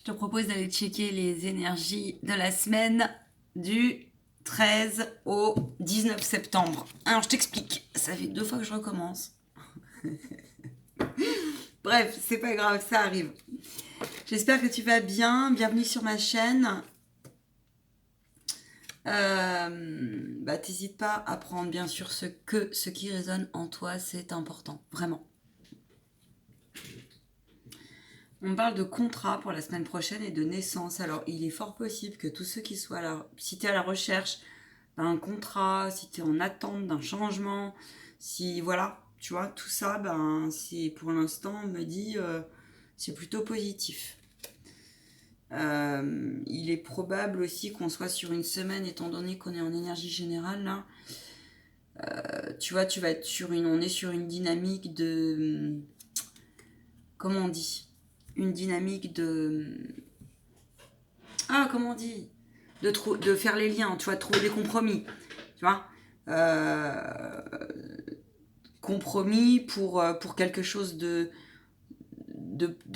te propose d'aller checker les énergies de la semaine du 13 au 19 septembre. Alors je t'explique, ça fait 2 fois que je recommence. Bref, c'est pas grave, ça arrive. J'espère que tu vas bien, bienvenue sur ma chaîne. T'hésites pas à prendre bien sûr ce qui résonne en toi, c'est important, vraiment. On parle de contrat pour la semaine prochaine et de naissance. Alors, il est fort possible que tous ceux qui soient là, si tu es à la recherche d'un contrat, si tu es en attente d'un changement, si voilà, tu vois, tout ça, c'est pour l'instant, on me dit, c'est plutôt positif. Il est probable aussi qu'on soit sur une semaine, étant donné qu'on est en énergie générale là. Tu vois, on est sur une dynamique de, comment on dit, une dynamique de, comment on dit, de faire les liens, tu vois, de trouver des compromis, tu vois, compromis pour quelque chose de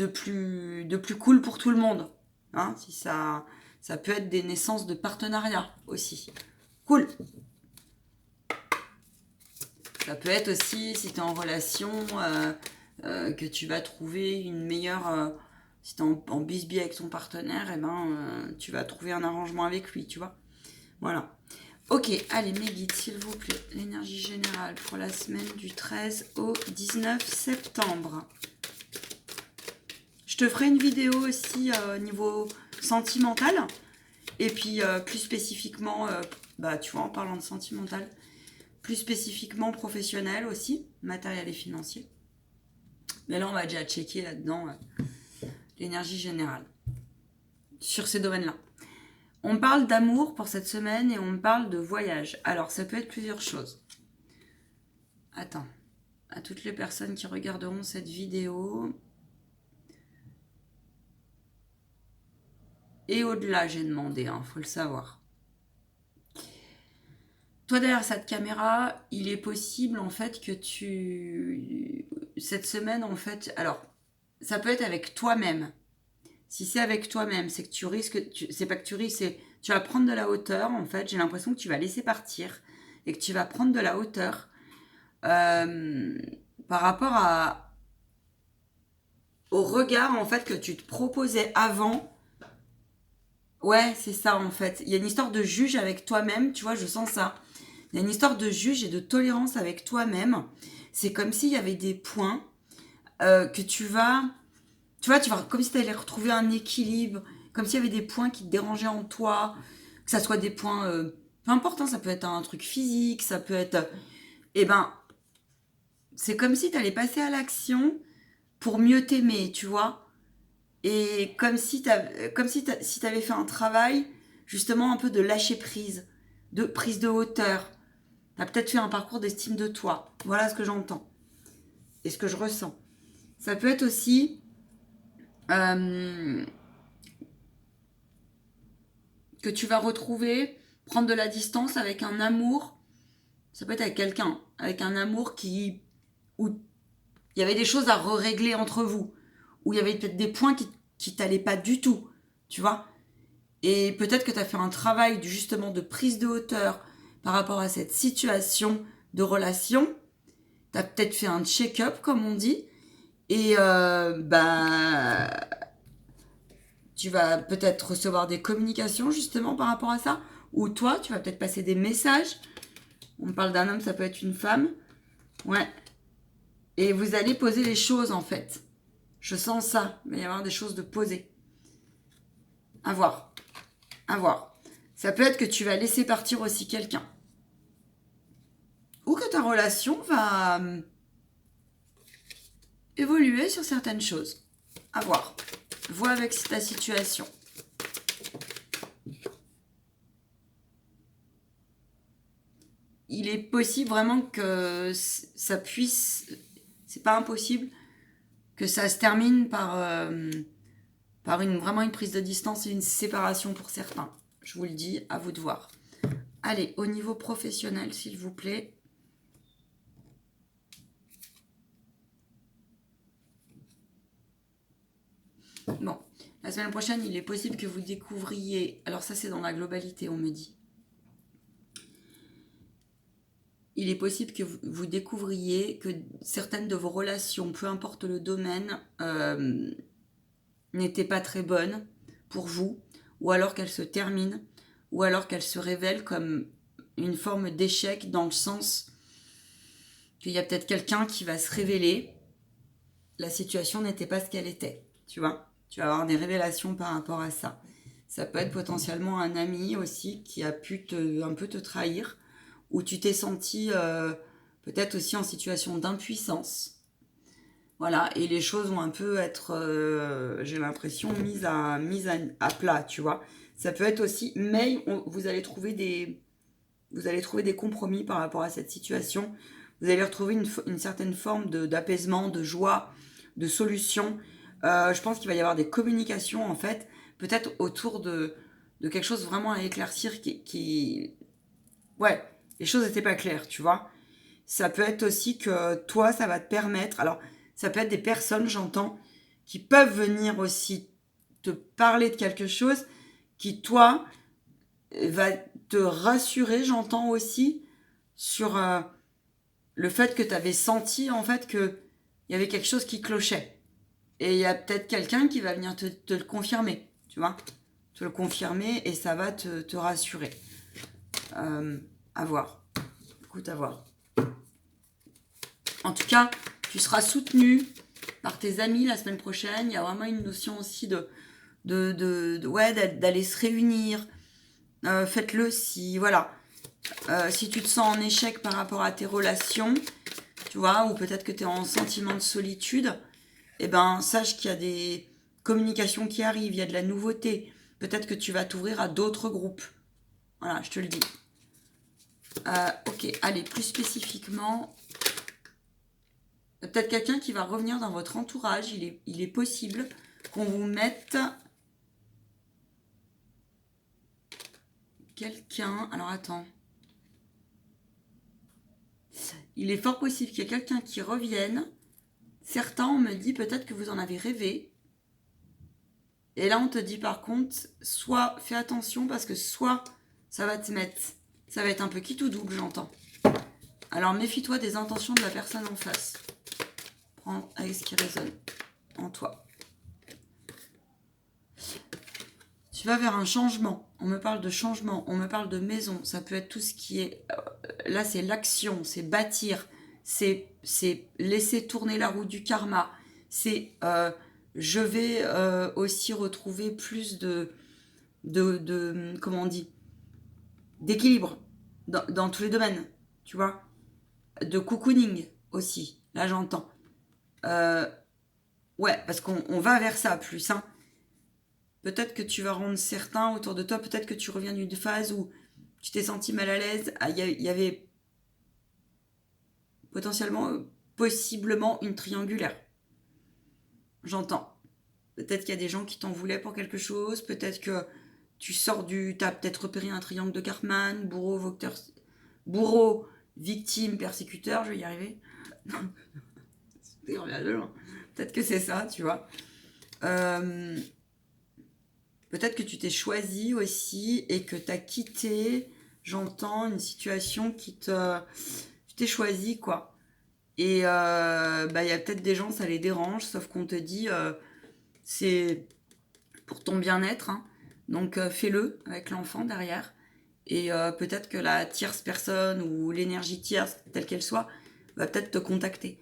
plus cool pour tout le monde, hein, si ça peut être des naissances de partenariat aussi, cool. Ça peut être aussi, si tu es en relation, que tu vas trouver une meilleure... si tu es en bisbille avec ton partenaire, tu vas trouver un arrangement avec lui, tu vois. Voilà. Ok, allez, mes guides, s'il vous plaît. L'énergie générale pour la semaine du 13 au 19 septembre. Je te ferai une vidéo aussi au niveau sentimental. Et puis, plus spécifiquement, tu vois, en parlant de sentimental, plus spécifiquement professionnel aussi, matériel et financier. Mais là, on va déjà checker là-dedans l'énergie générale sur ces domaines-là. On parle d'amour pour cette semaine et on parle de voyage. Alors, ça peut être plusieurs choses. Attends, à toutes les personnes qui regarderont cette vidéo et au-delà, j'ai demandé, faut le savoir. Toi, derrière cette caméra, il est possible en fait que cette semaine, en fait, alors, ça peut être avec toi-même. Si c'est avec toi-même, c'est que tu risques, c'est pas que tu risques, c'est tu vas prendre de la hauteur. En fait, j'ai l'impression que tu vas laisser partir et que tu vas prendre de la hauteur par rapport au regard en fait que tu te proposais avant. Ouais, c'est ça en fait. Il y a une histoire de juge avec toi-même, tu vois, je sens ça. Il y a une histoire de juge et de tolérance avec toi-même. C'est comme s'il y avait des points que tu vas comme si tu allais retrouver un équilibre, comme s'il y avait des points qui te dérangeaient en toi, que ça soit des points, peu importe, ça peut être un truc physique, ça peut être, c'est comme si tu allais passer à l'action pour mieux t'aimer, tu vois, et comme si si tu avais fait un travail, justement un peu de lâcher prise, de prise de hauteur. Tu as peut-être fait un parcours d'estime de toi. Voilà ce que j'entends et ce que je ressens. Ça peut être aussi que tu vas retrouver, prendre de la distance avec un amour. Ça peut être avec quelqu'un, avec un amour où il y avait des choses à régler entre vous, où il y avait peut-être des points qui t'allaient pas du tout, tu vois. Et peut-être que tu as fait un travail justement de prise de hauteur par rapport à cette situation de relation. Tu as peut-être fait un check-up, comme on dit, et tu vas peut-être recevoir des communications justement par rapport à ça, ou toi, tu vas peut-être passer des messages. On parle d'un homme, ça peut être une femme. Ouais. Et vous allez poser les choses en fait. Je sens ça. Il va y avoir des choses de poser. À voir. À voir. Ça peut être que tu vas laisser partir aussi quelqu'un. Ou que ta relation va évoluer sur certaines choses. À voir. Vois avec ta situation. Il est possible vraiment que ça puisse... C'est pas impossible que ça se termine par vraiment une prise de distance et une séparation pour certains. Je vous le dis, à vous de voir. Allez, au niveau professionnel, s'il vous plaît. Bon, La semaine prochaine, il est possible que vous découvriez... Alors ça, c'est dans la globalité, on me dit. Il est possible que vous découvriez que certaines de vos relations, peu importe le domaine, n'étaient pas très bonnes pour vous, ou alors qu'elles se terminent, ou alors qu'elles se révèlent comme une forme d'échec dans le sens qu'il y a peut-être quelqu'un qui va se révéler. La situation n'était pas ce qu'elle était, tu vois. Tu vas avoir des révélations par rapport à ça. Ça peut être potentiellement un ami aussi qui a pu un peu te trahir, où tu t'es senti peut-être aussi en situation d'impuissance. Voilà, et les choses vont un peu être, j'ai l'impression, mises à plat, tu vois. Ça peut être aussi, mais vous allez trouver des compromis par rapport à cette situation. Vous allez retrouver une certaine forme d'apaisement, de joie, de solution. Je pense qu'il va y avoir des communications, en fait, peut-être autour de quelque chose vraiment à éclaircir Ouais, les choses n'étaient pas claires, tu vois. Ça peut être aussi que toi, ça va te permettre... Alors, ça peut être des personnes, j'entends, qui peuvent venir aussi te parler de quelque chose qui, toi, va te rassurer, j'entends aussi, sur le fait que tu avais senti, en fait, qu'il y avait quelque chose qui clochait. Et il y a peut-être quelqu'un qui va venir te le confirmer, tu vois. Te le confirmer et ça va te rassurer. À voir. Écoute, à voir. En tout cas, tu seras soutenu par tes amis la semaine prochaine. Il y a vraiment une notion aussi d'aller se réunir. Faites-le si, voilà. Si tu te sens en échec par rapport à tes relations, tu vois, ou peut-être que tu es en sentiment de solitude, eh ben, sache qu'il y a des communications qui arrivent, il y a de la nouveauté. Peut-être que tu vas t'ouvrir à d'autres groupes. Voilà, je te le dis. Ok, allez, plus spécifiquement, peut-être quelqu'un qui va revenir dans votre entourage. Il est possible qu'on vous mette quelqu'un. Alors attends. Il est fort possible qu'il y ait quelqu'un qui revienne. Certains, on me dit peut-être que vous en avez rêvé. Et là, on te dit par contre, soit fais attention parce que soit ça va te mettre, ça va être un peu quitte ou double, j'entends. Alors méfie-toi des intentions de la personne en face. Prends avec ce qui résonne en toi. Tu vas vers un changement. On me parle de changement, on me parle de maison. Ça peut être tout ce qui est... Là, c'est l'action, c'est bâtir, c'est laisser tourner la roue du karma. C'est... je vais aussi retrouver plus de comment on dit, d'équilibre dans tous les domaines, tu vois. De cocooning aussi, là j'entends. Ouais, parce qu'on va vers ça plus, hein. Peut-être que tu vas rendre certains autour de toi, peut-être que tu reviens d'une phase où tu t'es senti mal à l'aise. Il y avait potentiellement, possiblement une triangulaire. J'entends. Peut-être qu'il y a des gens qui t'en voulaient pour quelque chose, peut-être que tu sors t'as peut-être repéré un triangle de Karpman, bourreau, victime, persécuteur, je vais y arriver. Peut-être que c'est ça, tu vois. Peut-être que tu t'es choisi aussi et que tu as quitté, j'entends, une situation qui te... Tu t'es choisi, quoi. Et il y a peut-être des gens, ça les dérange, sauf qu'on te dit, c'est pour ton bien-être, hein. Donc fais-le avec l'enfant derrière. Et peut-être que la tierce personne ou l'énergie tierce, telle qu'elle soit, va peut-être te contacter.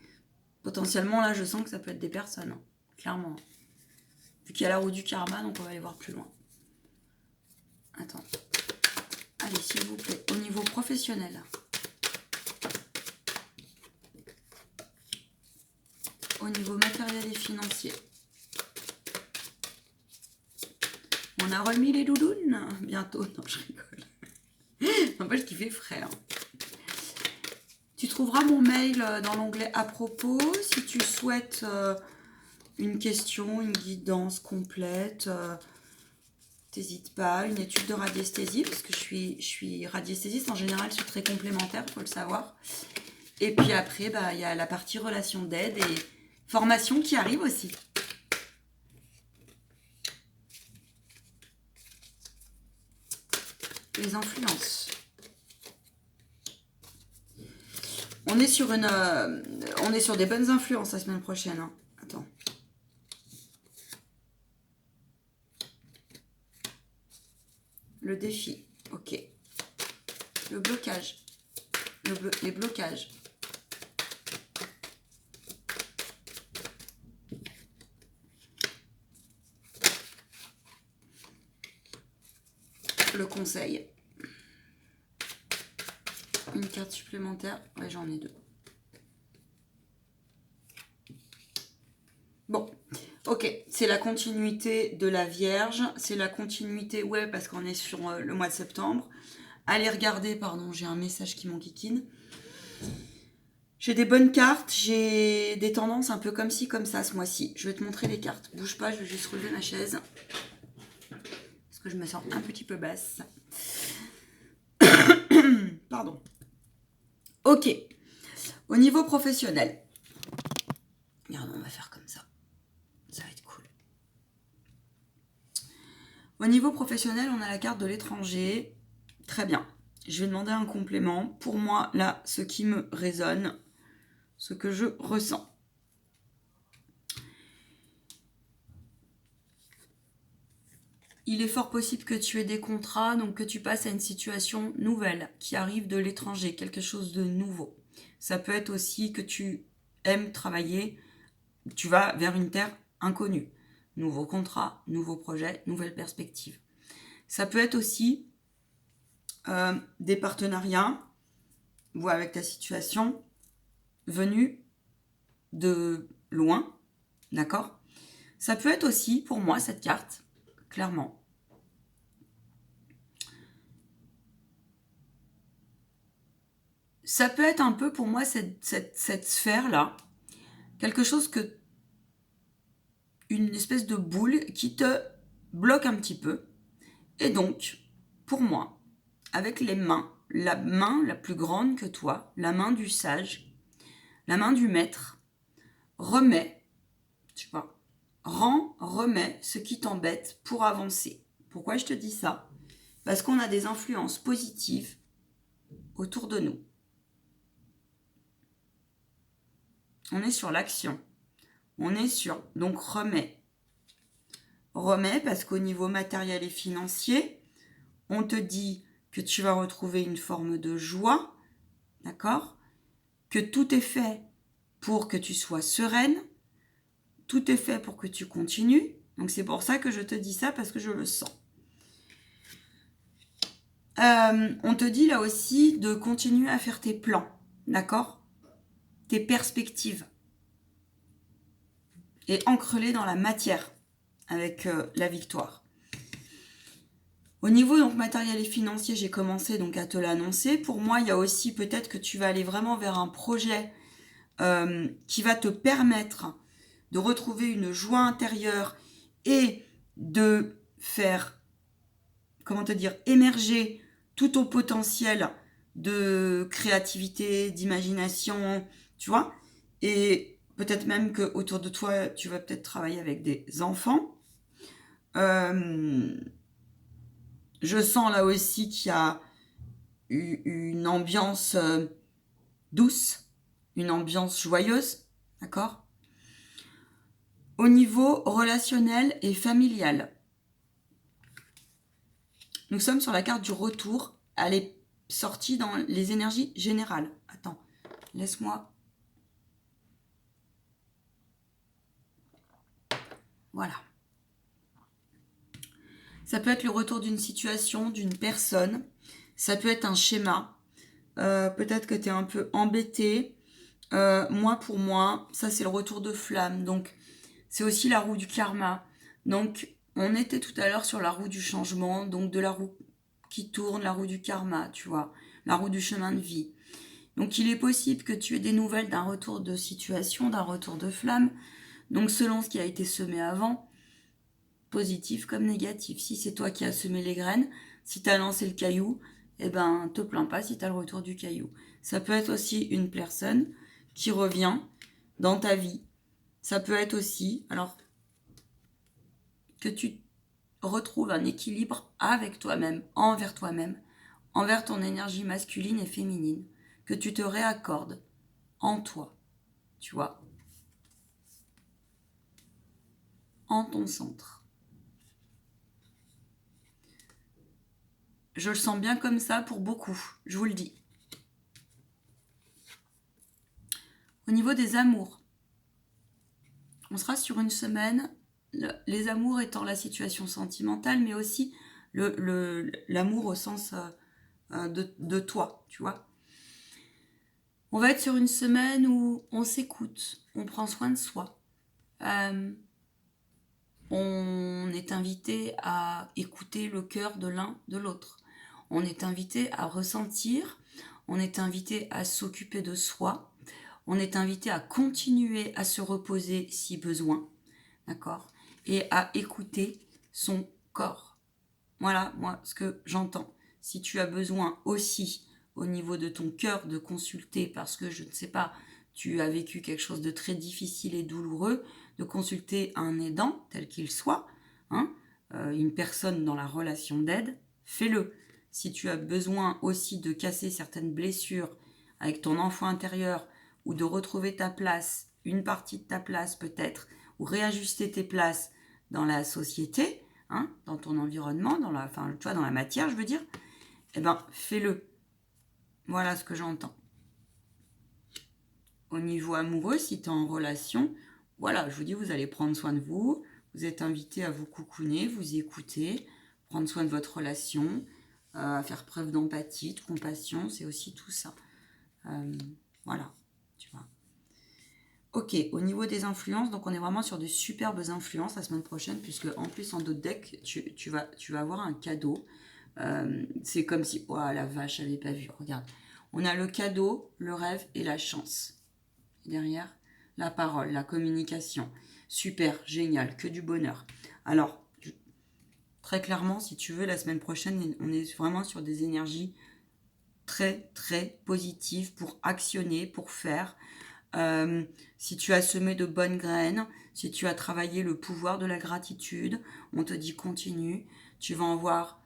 Potentiellement, là, je sens que ça peut être des personnes, hein, clairement. Vu qu'il y a la roue du karma, donc on va aller voir plus loin. Attends. Allez, s'il vous plaît, au niveau professionnel. Au niveau matériel et financier. On a remis les doudounes bientôt. Non, je rigole. N'empêche qu'il fait frais. Hein. Tu trouveras mon mail dans l'onglet à propos. Si tu souhaites une question, une guidance complète, t'hésites pas. Une étude de radiesthésie, parce que je suis radiesthésiste. En général, c'est très complémentaire, il faut le savoir. Et puis après, y a la partie relation d'aide et formation qui arrive aussi. les influences. On est sur des bonnes influences la semaine prochaine. Hein. Attends. Le défi. Ok. Le blocage. Les blocages. Le conseil. Une carte supplémentaire. Ouais, j'en ai 2. Bon. Ok. C'est la continuité de la Vierge. C'est la continuité, ouais, parce qu'on est sur le mois de septembre. Allez regarder, pardon, j'ai un message qui m'enquiquine. J'ai des bonnes cartes, j'ai des tendances un peu comme ci, comme ça ce mois-ci. Je vais te montrer les cartes. Bouge pas, je vais juste relever ma chaise. Parce que je me sens un petit peu basse. Pardon. Ok. Au niveau professionnel. Regarde, on va faire comme ça. Ça va être cool. Au niveau professionnel, on a la carte de l'étranger. Très bien. Je vais demander un complément. Pour moi, là, ce qui me résonne, ce que je ressens. Il est fort possible que tu aies des contrats, donc que tu passes à une situation nouvelle qui arrive de l'étranger, quelque chose de nouveau. Ça peut être aussi que tu aimes travailler, tu vas vers une terre inconnue. Nouveau contrat, nouveau projet, nouvelle perspective. Ça peut être aussi des partenariats, vois avec ta situation, venus de loin, d'accord ? Ça peut être aussi, pour moi, cette carte, clairement, ça peut être un peu pour moi cette sphère-là, quelque chose que, une espèce de boule qui te bloque un petit peu. Et donc, pour moi, avec les mains, la main la plus grande que toi, la main du sage, la main du maître, remets, tu vois, remets ce qui t'embête pour avancer. Pourquoi je te dis ça ? Parce qu'on a des influences positives autour de nous. On est sur l'action. On est sur, donc remets. Remets parce qu'au niveau matériel et financier, on te dit que tu vas retrouver une forme de joie, d'accord ? Que tout est fait pour que tu sois sereine, tout est fait pour que tu continues. Donc c'est pour ça que je te dis ça, parce que je le sens. On te dit là aussi de continuer à faire tes plans, d'accord ? Tes perspectives. Et ancre-les dans la matière avec la victoire. Au niveau donc matériel et financier, j'ai commencé donc à te l'annoncer. Pour moi, il y a aussi peut-être que tu vas aller vraiment vers un projet qui va te permettre de retrouver une joie intérieure et de faire, comment te dire, émerger tout ton potentiel de créativité, d'imagination, tu vois. Et peut-être même qu'autour de toi, tu vas peut-être travailler avec des enfants. Je sens là aussi qu'il y a une ambiance douce, une ambiance joyeuse, d'accord ? Au niveau relationnel et familial, nous sommes sur la carte du retour. Elle est sortie dans les énergies générales. Attends, laisse-moi. Voilà. Ça peut être le retour d'une situation, d'une personne. Ça peut être un schéma. Peut-être que tu es un peu embêté. Pour moi, ça c'est le retour de flamme. Donc, c'est aussi la roue du karma. Donc, on était tout à l'heure sur la roue du changement, donc de la roue qui tourne, la roue du karma, tu vois, la roue du chemin de vie. Donc, il est possible que tu aies des nouvelles d'un retour de situation, d'un retour de flamme. Donc, selon ce qui a été semé avant, positif comme négatif. Si c'est toi qui as semé les graines, si tu as lancé le caillou, eh ben, te plains pas si tu as le retour du caillou. Ça peut être aussi une personne qui revient dans ta vie. Ça peut être aussi, alors, que tu retrouves un équilibre avec toi-même, envers toi-même, envers ton énergie masculine et féminine que tu te réaccordes en toi, tu vois, en ton centre. Je le sens bien comme ça pour beaucoup, je vous le dis. Au niveau des amours, on sera sur une semaine, les amours étant la situation sentimentale, mais aussi l'amour au sens de toi, tu vois. On va être sur une semaine où on s'écoute, on prend soin de soi. On est invité à écouter le cœur de l'un de l'autre. On est invité à ressentir, on est invité à s'occuper de soi, on est invité à continuer à se reposer si besoin, d'accord, et à écouter son corps. Voilà, moi, ce que j'entends. Si tu as besoin aussi, au niveau de ton cœur, de consulter, parce que, je ne sais pas, tu as vécu quelque chose de très difficile et douloureux, de consulter un aidant, tel qu'il soit, hein, une personne dans la relation d'aide, fais-le. Si tu as besoin aussi de casser certaines blessures avec ton enfant intérieur, ou de retrouver ta place, une partie de ta place peut-être, ou réajuster tes places dans la société, hein, dans ton environnement, dans la matière, je veux dire, eh ben, fais-le. Voilà ce que j'entends. Au niveau amoureux, si tu es en relation, voilà, je vous dis, vous allez prendre soin de vous, vous êtes invité à vous coucouner, vous écouter, prendre soin de votre relation, à faire preuve d'empathie, de compassion, c'est aussi tout ça. Voilà, tu vois. Ok, au niveau des influences, donc on est vraiment sur de superbes influences la semaine prochaine, puisque en plus en d'autres decks, tu vas avoir un cadeau. C'est comme si, oh la vache, j'avais pas vu, regarde. On a le cadeau, le rêve et la chance. Derrière, la parole, la communication. Super, génial, que du bonheur. Alors, très clairement, si tu veux, la semaine prochaine, on est vraiment sur des énergies très, très positives pour actionner, pour faire. Si tu as semé de bonnes graines, si tu as travaillé le pouvoir de la gratitude, on te dit continue. Tu vas avoir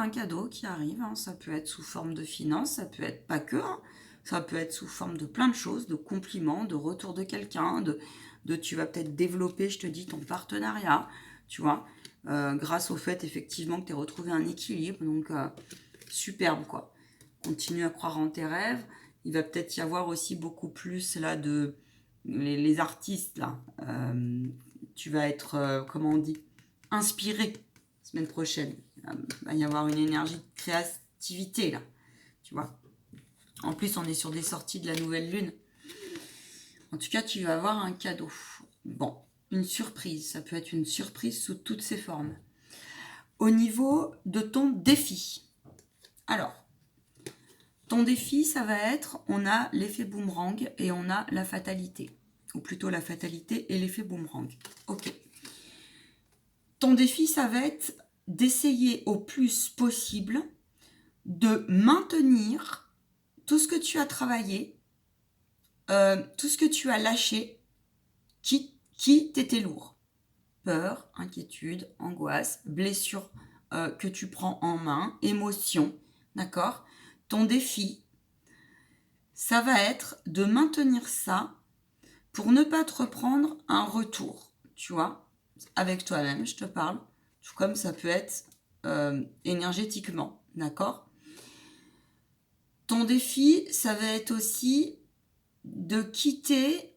un cadeau qui arrive, hein. Ça peut être sous forme de finances, ça peut être pas que, hein. Ça peut être sous forme de plein de choses, de compliments, de retour de quelqu'un, tu vas peut-être développer, je te dis, ton partenariat, tu vois, grâce au fait effectivement que tu aies retrouvé un équilibre, donc superbe quoi. Continue à croire en tes rêves. Il va peut-être y avoir aussi beaucoup plus là de les artistes là. Tu vas être, comment on dit, inspiré la semaine prochaine. Il va y avoir une énergie de créativité là, tu vois. En plus, on est sur des sorties de la nouvelle lune. En tout cas, tu vas avoir un cadeau. Bon, une surprise. Ça peut être une surprise sous toutes ses formes. Au niveau de ton défi. Alors, ton défi, ça va être, on a l'effet boomerang et on a la fatalité. Ou plutôt la fatalité et l'effet boomerang. Ok. Ton défi, ça va être d'essayer au plus possible de maintenir tout ce que tu as travaillé, tout ce que tu as lâché, qui t'était lourd. Peur, inquiétude, angoisse, blessure que tu prends en main, émotion, d'accord ? Ton défi, ça va être de maintenir ça pour ne pas te reprendre un retour, tu vois, avec toi-même, je te parle, tout comme ça peut être énergétiquement, d'accord ? Ton défi, ça va être aussi de quitter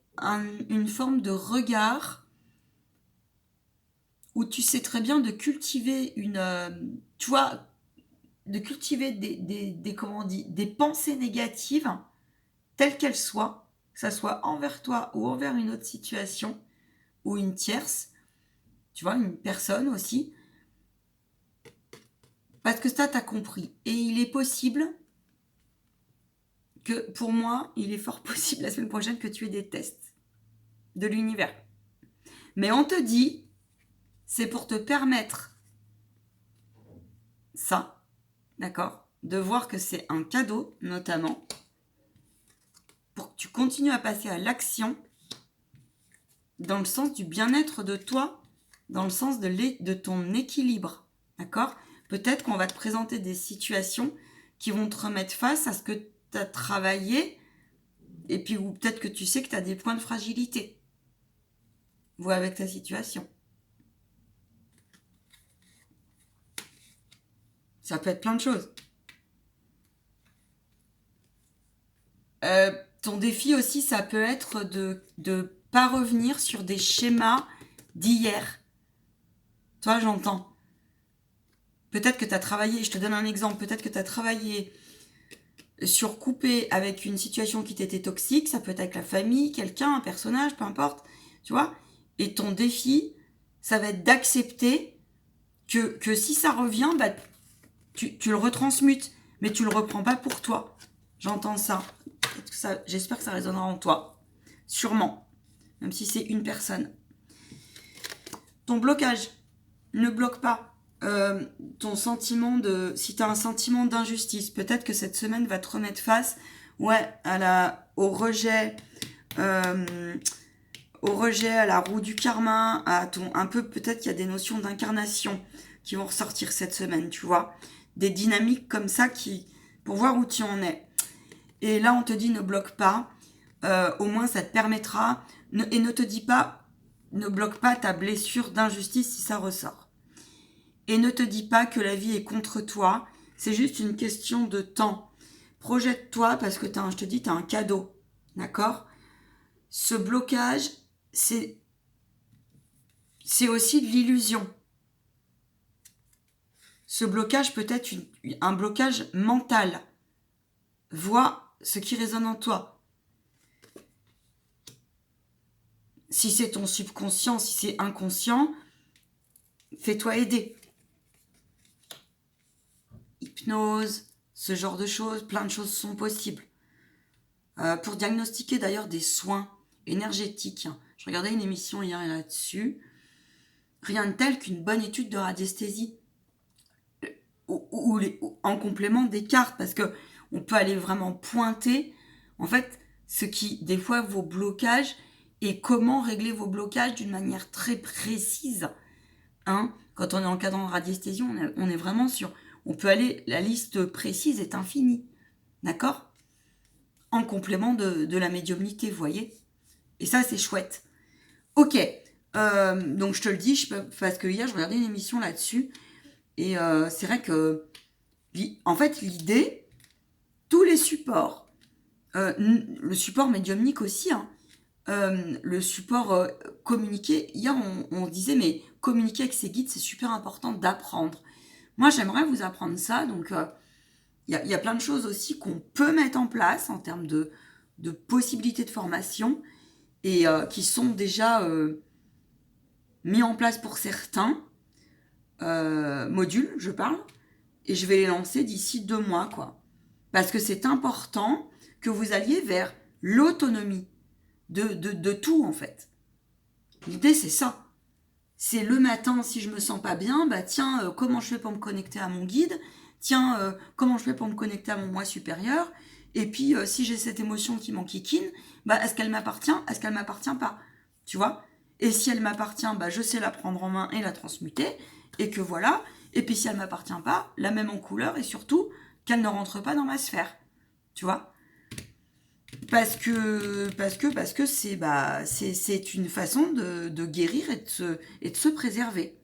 une forme de regard où tu sais très bien de cultiver tu vois, de cultiver des pensées négatives, telles qu'elles soient, que ça soit envers toi ou envers une autre situation, ou une tierce, tu vois, une personne aussi, parce que ça, t'as compris. Et il est possible que, pour moi, il est fort possible la semaine prochaine que tu aies des tests de l'univers. Mais on te dit, c'est pour te permettre ça, d'accord ? De voir que c'est un cadeau, notamment, pour que tu continues à passer à l'action dans le sens du bien-être de toi, dans le sens de ton équilibre, d'accord ? peut-être qu'on va te présenter des situations qui vont te remettre face à ce que tu as travaillé, et puis ou peut-être que tu sais que tu as des points de fragilité. Vois avec ta situation. Ça peut être plein de choses. Ton défi aussi, ça peut être de pas revenir sur des schémas d'hier. Toi, j'entends. Peut-être que tu as travaillé, je te donne un exemple, peut-être que tu as travaillé sur couper avec une situation qui t'était toxique, ça peut être avec la famille, quelqu'un, un personnage, peu importe, tu vois. Et ton défi, ça va être d'accepter que si ça revient, bah, tu le retransmutes, mais tu le reprends pas pour toi. J'entends ça. J'espère que ça résonnera en toi. Sûrement. Même si c'est une personne. Ton blocage. Ne bloque pas. Ton sentiment de... Si tu as un sentiment d'injustice, peut-être que cette semaine va te remettre face au rejet, à la roue du karma, un peu peut-être qu'il y a des notions d'incarnation qui vont ressortir cette semaine, tu vois. Des dynamiques comme ça pour voir où tu en es. Et là, on te dit ne bloque pas. Au moins, ça te permettra. Et ne te dis pas, ne bloque pas ta blessure d'injustice si ça ressort. Et ne te dis pas que la vie est contre toi. C'est juste une question de temps. Projette-toi parce que je te dis, tu as un cadeau. D'accord ? Ce blocage, c'est aussi de l'illusion. Ce blocage peut être un blocage mental. Vois ce qui résonne en toi. Si c'est ton subconscient, si c'est inconscient, fais-toi aider. Hypnose, ce genre de choses, plein de choses sont possibles. Pour diagnostiquer d'ailleurs des soins énergétiques, je regardais une émission hier là-dessus, rien de tel qu'une bonne étude de radiesthésie ou en complément des cartes, parce que on peut aller vraiment pointer en fait ce qui des fois vos blocages et comment régler vos blocages d'une manière très précise. Quand on est en cadran de radiesthésie, on est vraiment sur... On peut aller... La liste précise est infinie. D'accord ? En complément de la médiumnité, vous voyez ? Et ça, c'est chouette. Ok. Donc, je te le dis, parce que hier, je regardais une émission là-dessus. Et c'est vrai que... En fait, l'idée... Tous les supports... le support médiumnique aussi, le support communiqué. Hier, on disait, mais communiquer avec ses guides, c'est super important d'apprendre. Moi, j'aimerais vous apprendre ça. Donc, il y a plein de choses aussi qu'on peut mettre en place en termes de possibilités de formation et qui sont déjà mis en place pour certains modules, je parle. Et je vais les lancer d'ici 2 mois, quoi. Parce que c'est important que vous alliez vers l'autonomie de tout, en fait. L'idée, c'est ça. C'est le matin, si je me sens pas bien, bah tiens, comment je fais pour me connecter à mon guide ? Tiens, comment je fais pour me connecter à mon moi supérieur ? Et puis, si j'ai cette émotion qui m'enquiquine, bah est-ce qu'elle m'appartient ? Est-ce qu'elle m'appartient pas ? Tu vois ? Et si elle m'appartient, bah je sais la prendre en main et la transmuter. Et que voilà. Et puis si elle m'appartient pas, la même en couleur et surtout qu'elle ne rentre pas dans ma sphère. Tu vois ? Parce que c'est une façon de guérir et de se préserver.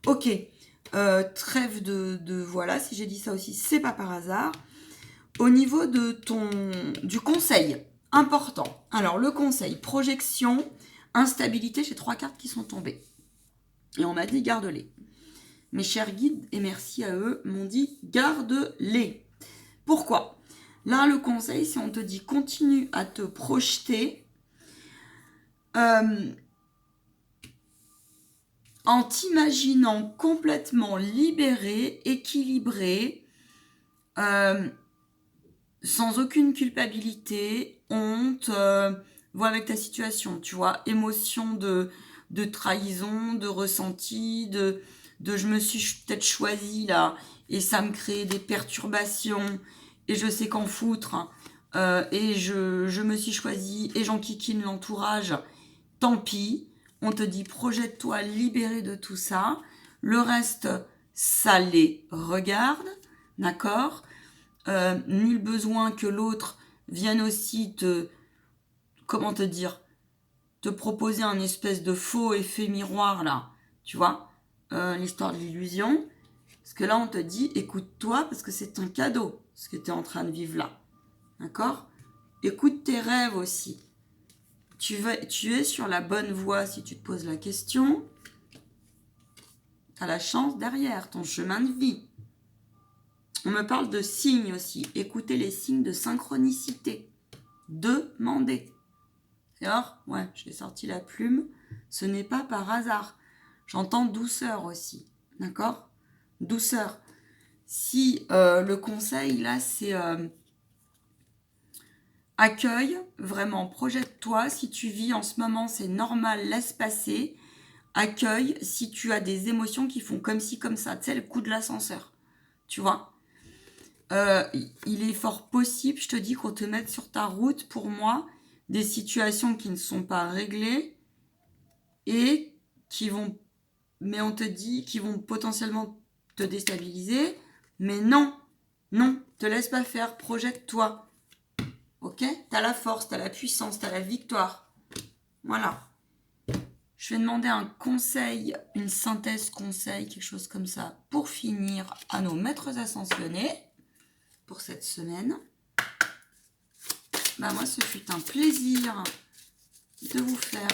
Ok, trêve de voilà, si j'ai dit ça aussi, c'est pas par hasard. Au niveau du conseil, important. Alors le conseil, projection, instabilité, j'ai 3 cartes qui sont tombées. Et on m'a dit garde-les. Mes chers guides, et merci à eux, m'ont dit garde-les. Pourquoi ? Là, le conseil, si on te dit continue à te projeter en t'imaginant complètement libéré, équilibré, sans aucune culpabilité, honte, vois avec ta situation, tu vois, émotion de trahison, de ressenti, de je me suis peut-être choisie là, et ça me crée des perturbations, et je sais qu'en foutre, et je me suis choisie, et j'enquiquine l'entourage, tant pis, on te dit projette-toi libéré de tout ça, le reste ça les regarde, d'accord? Nul besoin que l'autre vienne aussi comment te dire, te proposer un espèce de faux effet miroir là, tu vois, l'histoire de l'illusion. Parce que là, on te dit, écoute-toi parce que c'est un cadeau, ce que tu es en train de vivre là, d'accord? Écoute tes rêves aussi. Tu es sur la bonne voie si tu te poses la question. Tu as la chance derrière, ton chemin de vie. On me parle de signes aussi. Écoutez les signes de synchronicité. Demandez. Alors, ouais, j'ai sorti la plume. Ce n'est pas par hasard. J'entends douceur aussi. D'accord? Douceur. Si le conseil, là, c'est accueille, vraiment, projette-toi. Si tu vis en ce moment, c'est normal, laisse passer. Accueille si tu as des émotions qui font comme ci, comme ça. Tu sais, le coup de l'ascenseur. Tu vois? Il est fort possible, je te dis, qu'on te mette sur ta route, pour moi, des situations qui ne sont pas réglées et qui vont, mais on te dit, qui vont potentiellement te déstabiliser. Mais non, non, te laisse pas faire, projette-toi. Ok? T'as la force, t'as la puissance, t'as la victoire. Voilà. Je vais demander un conseil, une synthèse conseil, quelque chose comme ça, pour finir à nos maîtres ascensionnés pour cette semaine. Bah moi, ce fut un plaisir de vous faire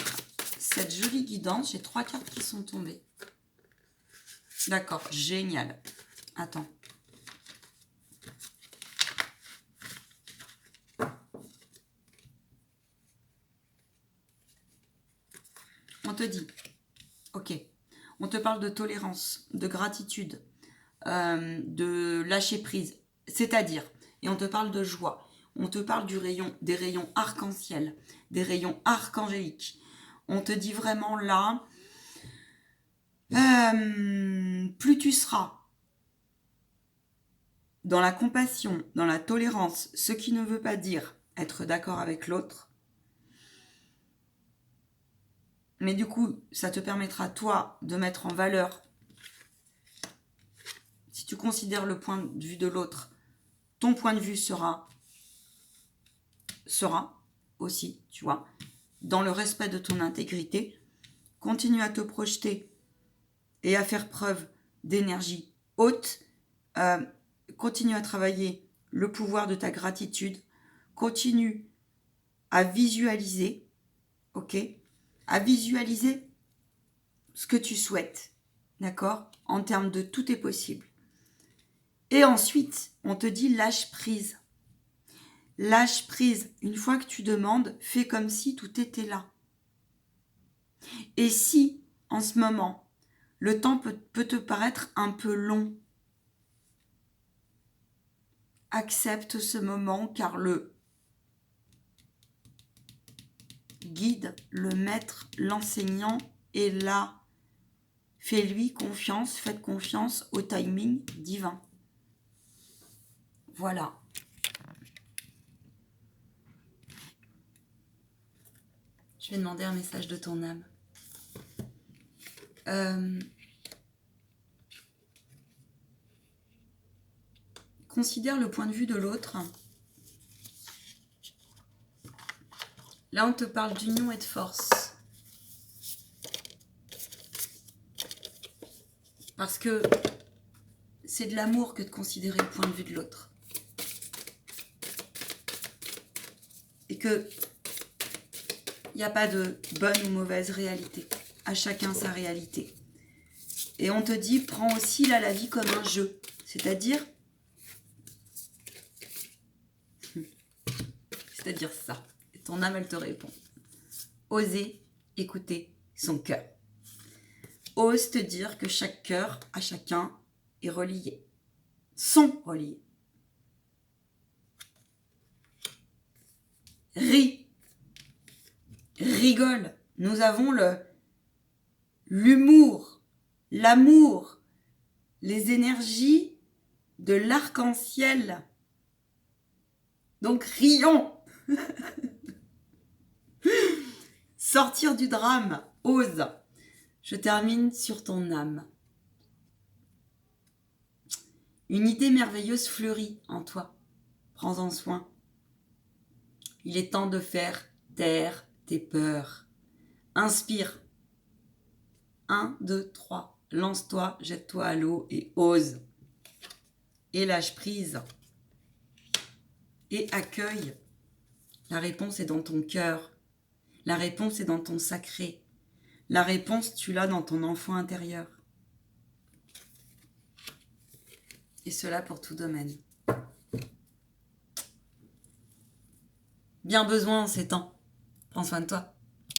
cette jolie guidance. J'ai 3 cartes qui sont tombées. D'accord, génial. Attends. On te dit, ok, on te parle de tolérance, de gratitude, de lâcher prise, c'est-à-dire, et on te parle de joie, on te parle des rayons arc-en-ciel, des rayons archangéliques. On te dit vraiment là, plus tu seras dans la compassion, dans la tolérance, ce qui ne veut pas dire être d'accord avec l'autre, mais du coup, ça te permettra, toi, de mettre en valeur, si tu considères le point de vue de l'autre, ton point de vue sera aussi, tu vois, dans le respect de ton intégrité. Continue à te projeter et à faire preuve d'énergie haute. Continue à travailler le pouvoir de ta gratitude. Continue à visualiser, ok? À visualiser ce que tu souhaites, d'accord? En termes de tout est possible. Et ensuite, on te dit lâche prise. Lâche prise. Une fois que tu demandes, fais comme si tout était là. Et si, en ce moment, le temps peut te paraître un peu long, accepte ce moment car le guide, le maître, l'enseignant est là. Fais-lui confiance, faites confiance au timing divin. Voilà. Je vais demander un message de ton âme. Considère le point de vue de l'autre. Là, on te parle d'union et de force. Parce que c'est de l'amour que de considérer le point de vue de l'autre. Et que il n'y a pas de bonne ou mauvaise réalité. À chacun sa réalité. Et on te dit, prends aussi là la vie comme un jeu. C'est-à-dire ça. Et ton âme, elle te répond. Oser écouter son cœur. Ose te dire que chaque cœur à chacun est relié. Sont reliés. Ris. Rigole. Nous avons l'humour, l'amour, les énergies de l'arc-en-ciel. Donc rions. Sortir du drame. Ose. Je termine sur ton âme. Une idée merveilleuse fleurit en toi. Prends-en soin. Il est temps de faire taire tes peurs. Inspire. 1, 2, 3. Lance-toi, jette-toi à l'eau et ose. Et lâche prise. Et accueille. La réponse est dans ton cœur. La réponse est dans ton sacré. La réponse, tu l'as dans ton enfant intérieur. Et cela pour tout domaine. Bien besoin en ces temps. Prends soin de toi.